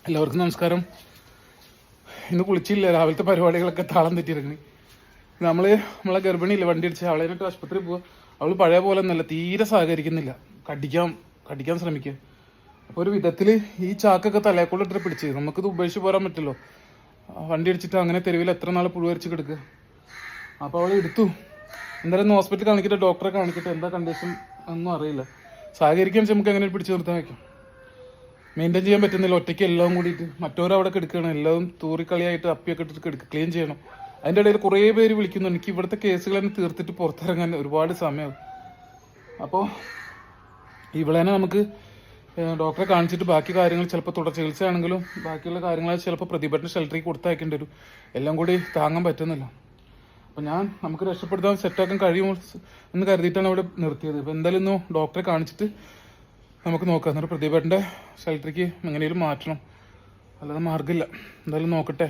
എല്ലാവർക്കും നമസ്കാരം. ഇന്ന് കുളിച്ചില്ല, രാവിലത്തെ പരിപാടികളൊക്കെ താളം തെറ്റിയിറങ്ങി. നമ്മളെ ഗർഭിണിയില്ല, വണ്ടി അടിച്ച് അവളെ എന്നിട്ട് ആശുപത്രിയിൽ പോവുക. അവൾ പഴയ പോലെ ഒന്നല്ല, തീരെ സഹകരിക്കുന്നില്ല, കടിക്കാൻ ശ്രമിക്കുക. അപ്പോൾ ഒരു വിധത്തിൽ ഈ ചാക്കൊക്കെ തലയെക്കൊള്ളിട്ട് പിടിച്ച് നമുക്കിത് ഉപേക്ഷിച്ച് പോരാൻ പറ്റുമല്ലോ. വണ്ടി അടിച്ചിട്ട് അങ്ങനെ തെരുവിൽ എത്ര നാൾ പുഴുവരിച്ച് കിടക്കുക. അപ്പോൾ അവൾ എടുത്തു. എന്തായാലും ഹോസ്പിറ്റലിൽ കാണിക്കട്ടെ, ഡോക്ടറെ കാണിക്കട്ടെ, എന്താ കണ്ടീഷൻ ഒന്നും അറിയില്ല. സഹകരിക്കാൻ വെച്ചാൽ നമുക്ക് എങ്ങനെ പിടിച്ച് നിർത്താൻ വയ്ക്കും. മെയിൻറ്റെയിൻ ചെയ്യാൻ പറ്റുന്നില്ല, ഒറ്റയ്ക്ക് എല്ലാം കൂടിയിട്ട്. മറ്റവരവിടെ കിടക്കുകയാണ്, എല്ലാം തൂറിക്കളിയായിട്ട് അപ്പിയൊക്കെ ഇട്ടിട്ട് കിടക്കുക, ക്ലീൻ ചെയ്യണം. അതിൻ്റെ ഇടയിൽ കുറേ പേര് വിളിക്കുന്നു. എനിക്ക് ഇവിടുത്തെ കേസുകൾ തന്നെ തീർത്തിട്ട് പുറത്തിറങ്ങാൻ ഒരുപാട് സമയമാകും. അപ്പോൾ ഇവളെന്നെ നമുക്ക് ഡോക്ടറെ കാണിച്ചിട്ട് ബാക്കി കാര്യങ്ങൾ ചിലപ്പോൾ തുടർ ചികിത്സയാണെങ്കിലും ബാക്കിയുള്ള കാര്യങ്ങൾ ചിലപ്പോൾ പ്രതിഭಟന ഷെൽട്ടറിൽ കൊടുത്തയക്കേണ്ടി വരും. എല്ലാം കൂടി താങ്ങാൻ പറ്റുന്നില്ല. അപ്പോൾ നമുക്ക് രക്ഷപ്പെടുത്താൻ സെറ്റാക്കാൻ കഴിയുമോ എന്ന് കരുതിയിട്ടാണ് ഇവിടെ നിർത്തിയത്. അപ്പോൾ എന്തായാലും ഇന്ന് ഡോക്ടറെ കാണിച്ചിട്ട് നമുക്ക് നോക്കാം. എന്നിട്ട് പ്രതിഭട്ടൻ്റെ ഷെൽട്ടറിക്ക് എങ്ങനെയും മാറ്റണം, അല്ലാതെ മാർഗ്ഗമില്ല. എന്തായാലും നോക്കട്ടെ.